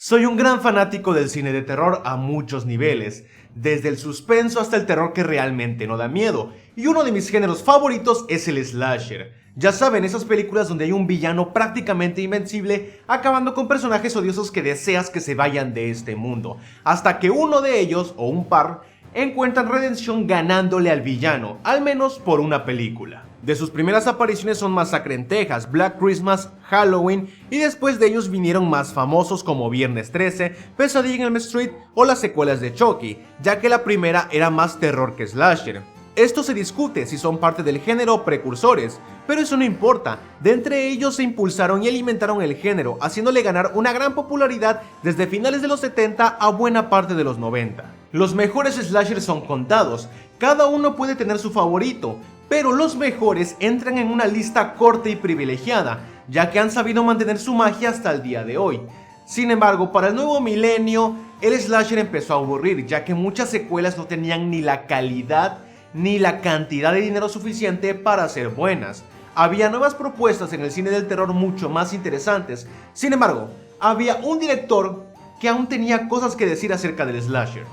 Soy un gran fanático del cine de terror a muchos niveles, desde el suspenso hasta el terror que realmente no da miedo, y uno de mis géneros favoritos es el slasher. Ya saben, esas películas donde hay un villano prácticamente invencible, acabando con personajes odiosos que deseas que se vayan de este mundo, hasta que uno de ellos, o un par, encuentran redención ganándole al villano, al menos por una película. De sus primeras apariciones son Masacre en Texas, Black Christmas, Halloween, y después de ellos vinieron más famosos como Viernes 13, Pesadilla en Elm Street o las secuelas de Chucky, ya que la primera era más terror que slasher. Esto se discute si son parte del género o precursores, pero eso no importa, de entre ellos se impulsaron y alimentaron el género, haciéndole ganar una gran popularidad desde finales de los 70 a buena parte de los 90. Los mejores slashers son contados, cada uno puede tener su favorito, pero los mejores entran en una lista corta y privilegiada, ya que han sabido mantener su magia hasta el día de hoy. Sin embargo, para el nuevo milenio, el slasher empezó a aburrir, ya que muchas secuelas no tenían ni la calidad ni la cantidad de dinero suficiente para ser buenas. Había nuevas propuestas en el cine del terror mucho más interesantes. Sin embargo, había un director que aún tenía cosas que decir acerca del slasher.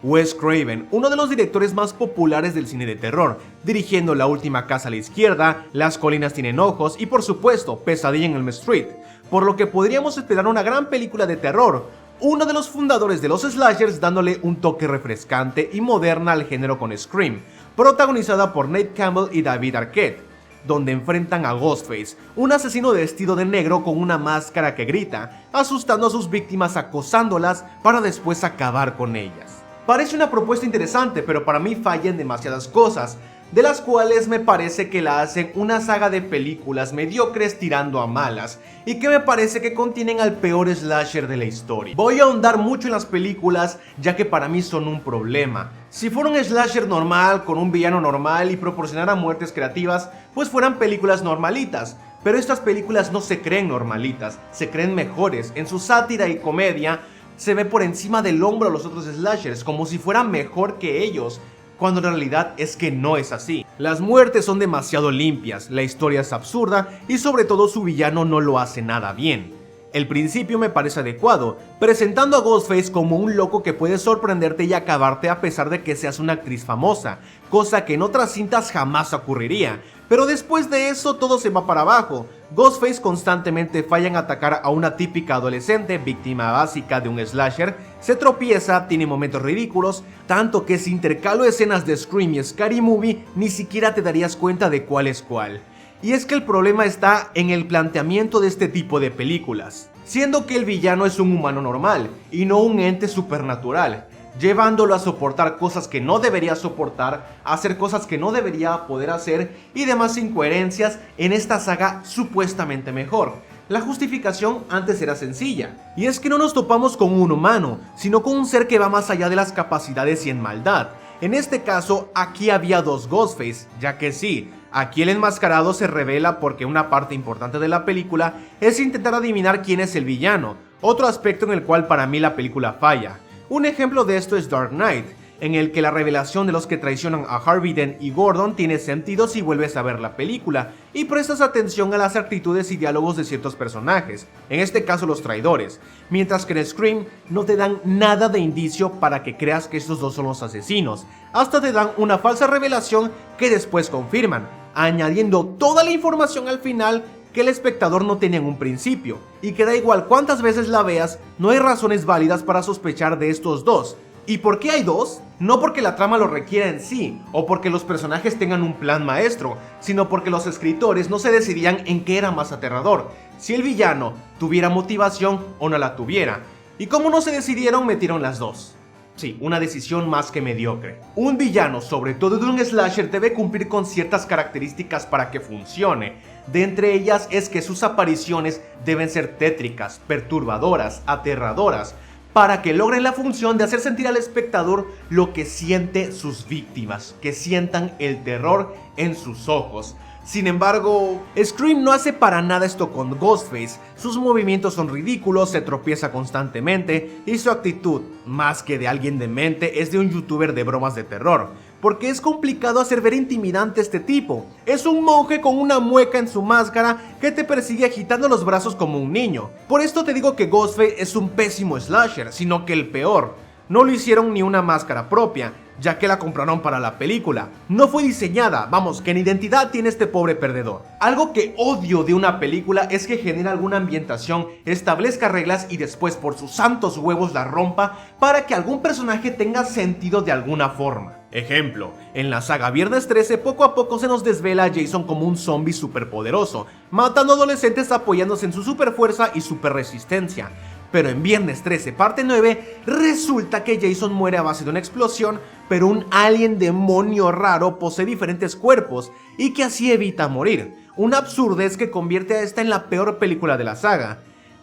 Wes Craven, uno de los directores más populares del cine de terror, dirigiendo La última casa a la izquierda, Las colinas tienen ojos y por supuesto Pesadilla en Elm Street, por lo que podríamos esperar una gran película de terror, uno de los fundadores de los slashers dándole un toque refrescante y moderna al género con Scream, protagonizada por Neve Campbell y David Arquette, donde enfrentan a Ghostface, un asesino vestido de negro con una máscara que grita, asustando a sus víctimas acosándolas para después acabar con ellas. Parece una propuesta interesante, pero para mí fallan demasiadas cosas, de las cuales me parece que la hacen una saga de películas mediocres tirando a malas, y que me parece que contienen al peor slasher de la historia. Voy a ahondar mucho en las películas, ya que para mí son un problema. Si fuera un slasher normal, con un villano normal y proporcionara muertes creativas, pues fueran películas normalitas. Pero estas películas no se creen normalitas, se creen mejores. En su sátira y comedia, se ve por encima del hombro a los otros slashers, como si fueran mejor que ellos, cuando en realidad es que no es así. Las muertes son demasiado limpias, la historia es absurda y sobre todo su villano no lo hace nada bien. El principio me parece adecuado, presentando a Ghostface como un loco que puede sorprenderte y acabarte a pesar de que seas una actriz famosa, cosa que en otras cintas jamás ocurriría. Pero después de eso todo se va para abajo. Ghostface constantemente falla en atacar a una típica adolescente, víctima básica de un slasher, se tropieza, tiene momentos ridículos, tanto que si intercalo escenas de Scream y Scary Movie ni siquiera te darías cuenta de cuál es cuál. Y es que el problema está en el planteamiento de este tipo de películas, siendo que el villano es un humano normal y no un ente supernatural, llevándolo a soportar cosas que no debería soportar, a hacer cosas que no debería poder hacer y demás incoherencias en esta saga supuestamente mejor. La justificación antes era sencilla, y es que no nos topamos con un humano, sino con un ser que va más allá de las capacidades y en maldad. En este caso, aquí había dos Ghostface, ya que sí, aquí el enmascarado se revela porque una parte importante de la película es intentar adivinar quién es el villano, otro aspecto en el cual para mí la película falla. Un ejemplo de esto es Dark Knight, en el que la revelación de los que traicionan a Harvey Dent y Gordon tiene sentido si vuelves a ver la película y prestas atención a las actitudes y diálogos de ciertos personajes, en este caso los traidores, mientras que en Scream no te dan nada de indicio para que creas que estos dos son los asesinos, hasta te dan una falsa revelación que después confirman, añadiendo toda la información al final que el espectador no tenía en un principio, y que da igual cuántas veces la veas, no hay razones válidas para sospechar de estos dos. ¿Y por qué hay dos? No porque la trama lo requiera en sí, o porque los personajes tengan un plan maestro, sino porque los escritores no se decidían en qué era más aterrador, si el villano tuviera motivación o no la tuviera. Y como no se decidieron, metieron las dos. Sí, una decisión más que mediocre. Un villano, sobre todo de un slasher, debe cumplir con ciertas características para que funcione. De entre ellas es que sus apariciones deben ser tétricas, perturbadoras, aterradoras, para que logren la función de hacer sentir al espectador lo que siente sus víctimas, que sientan el terror en sus ojos. Sin embargo, Scream no hace para nada esto con Ghostface, sus movimientos son ridículos, se tropieza constantemente y su actitud, más que de alguien demente, es de un youtuber de bromas de terror. porque es complicado hacer ver intimidante a este tipo. Es un monje con una mueca en su máscara que te persigue agitando los brazos como un niño. Por esto te digo que Ghostface es un pésimo slasher, sino que el peor. No lo hicieron ni una máscara propia, ya que la compraron para la película. No fue diseñada, vamos, que en identidad tiene este pobre perdedor. Algo que odio de una película es que genera alguna ambientación, establezca reglas y después por sus santos huevos la rompa para que algún personaje tenga sentido de alguna forma. Ejemplo, en la saga Viernes 13 poco a poco se nos desvela a Jason como un zombie superpoderoso, matando adolescentes apoyándose en su superfuerza y super resistencia. Pero en Viernes 13 parte 9 resulta que Jason muere a base de una explosión, pero un alien demonio raro posee diferentes cuerpos y que así evita morir. Una absurdez que convierte a esta en la peor película de la saga.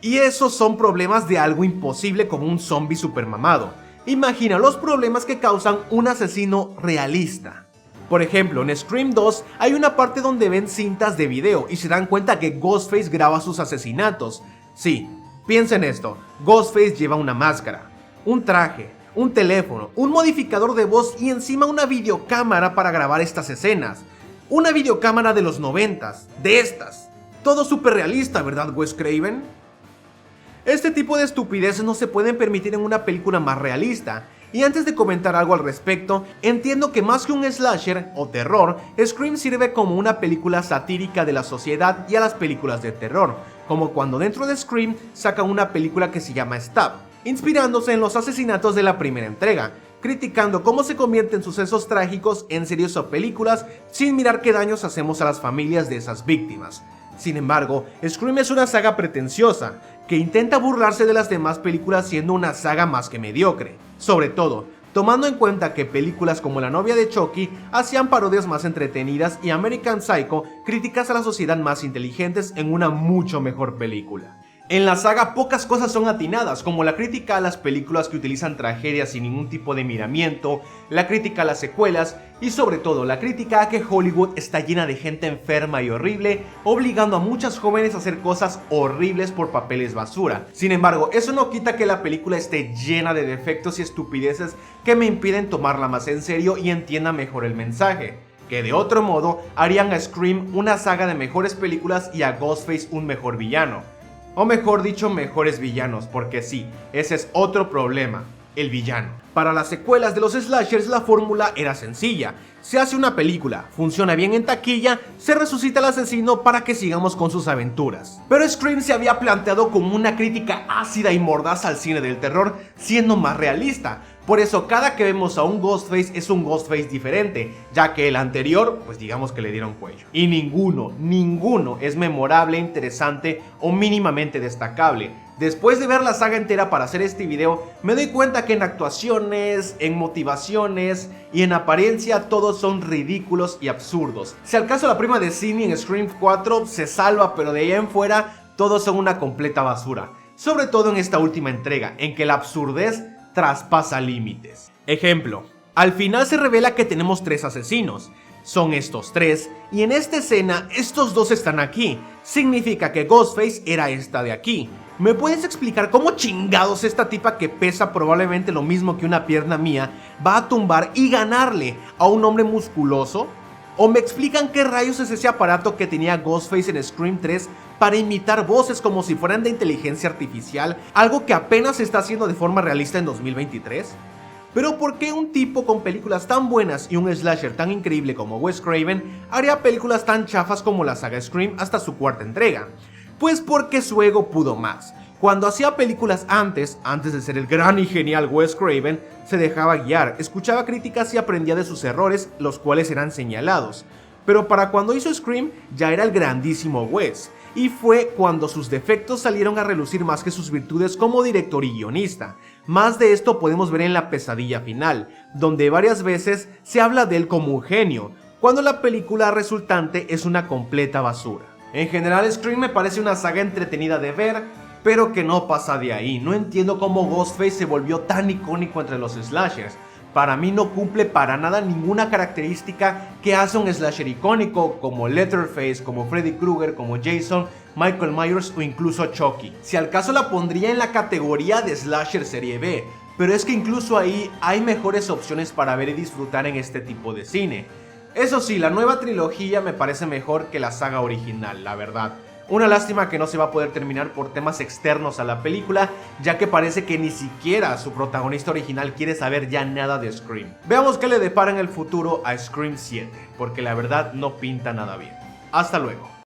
Y esos son problemas de algo imposible como un zombie supermamado. Imagina los problemas que causan un asesino realista. Por ejemplo, en Scream 2 hay una parte donde ven cintas de video y se dan cuenta que Ghostface graba sus asesinatos. Sí, piensa en esto, Ghostface lleva una máscara, un traje, un teléfono, un modificador de voz y encima una videocámara para grabar estas escenas. Una videocámara de los 90s, de estas. Todo súper realista, ¿verdad, Wes Craven? Este tipo de estupideces no se pueden permitir en una película más realista. Y antes de comentar algo al respecto, entiendo que más que un slasher o terror, Scream sirve como una película satírica de la sociedad y a las películas de terror, como cuando dentro de Scream sacan una película que se llama Stab, inspirándose en los asesinatos de la primera entrega, criticando cómo se convierten sucesos trágicos en series o películas sin mirar qué daños hacemos a las familias de esas víctimas. Sin embargo, Scream es una saga pretenciosa, que intenta burlarse de las demás películas siendo una saga más que mediocre. Sobre todo, tomando en cuenta que películas como La novia de Chucky hacían parodias más entretenidas y American Psycho críticas a la sociedad más inteligentes en una mucho mejor película. En la saga pocas cosas son atinadas, como la crítica a las películas que utilizan tragedias sin ningún tipo de miramiento, la crítica a las secuelas y sobre todo la crítica a que Hollywood está llena de gente enferma y horrible, obligando a muchas jóvenes a hacer cosas horribles por papeles basura. Sin embargo, eso no quita que la película esté llena de defectos y estupideces que me impiden tomarla más en serio y entienda mejor el mensaje, que de otro modo harían a Scream una saga de mejores películas y a Ghostface un mejor villano. O mejor dicho, mejores villanos, porque sí, ese es otro problema, el villano. Para las secuelas de los slashers la fórmula era sencilla. Se hace una película, funciona bien en taquilla, se resucita al asesino para que sigamos con sus aventuras. Pero Scream se había planteado como una crítica ácida y mordaz al cine del terror, siendo más realista. Por eso cada que vemos a un Ghostface es un Ghostface diferente, ya que el anterior, pues digamos que le dieron cuello. Y ninguno es memorable, interesante o mínimamente destacable. Después de ver la saga entera para hacer este video, me doy cuenta que en actuaciones, en motivaciones y en apariencia todos son ridículos y absurdos. Si al caso la prima de Sidney en Scream 4 se salva, pero de ahí en fuera todos son una completa basura. Sobre todo en esta última entrega, en que la absurdez traspasa límites. Ejemplo, al final se revela que tenemos 3 asesinos. Son estos 3 y en esta escena estos 2 están aquí. Significa que Ghostface era esta de aquí. ¿Me puedes explicar cómo chingados esta tipa que pesa probablemente lo mismo que una pierna mía va a tumbar y ganarle a un hombre musculoso? ¿O me explican qué rayos es ese aparato que tenía Ghostface en Scream 3 para imitar voces como si fueran de inteligencia artificial, algo que apenas se está haciendo de forma realista en 2023? Pero ¿por qué un tipo con películas tan buenas y un slasher tan increíble como Wes Craven haría películas tan chafas como la saga Scream hasta su 4ª entrega? Pues porque su ego pudo más. Cuando hacía películas antes de ser el gran y genial Wes Craven, se dejaba guiar, escuchaba críticas y aprendía de sus errores, los cuales eran señalados. Pero para cuando hizo Scream ya era el grandísimo Wes, y fue cuando sus defectos salieron a relucir más que sus virtudes como director y guionista. Más de esto podemos ver en La pesadilla final, donde varias veces se habla de él como un genio, cuando la película resultante es una completa basura. En general, Scream me parece una saga entretenida de ver, pero que no pasa de ahí. No entiendo cómo Ghostface se volvió tan icónico entre los slashers. Para mí no cumple para nada ninguna característica que hace un slasher icónico, como Leatherface, como Freddy Krueger, como Jason, Michael Myers o incluso Chucky. Si al caso la pondría en la categoría de slasher serie B, pero es que incluso ahí hay mejores opciones para ver y disfrutar en este tipo de cine. Eso sí, la nueva trilogía me parece mejor que la saga original, la verdad. Una lástima que no se va a poder terminar por temas externos a la película, ya que parece que ni siquiera su protagonista original quiere saber ya nada de Scream. Veamos qué le depara en el futuro a Scream 7, porque la verdad no pinta nada bien. Hasta luego.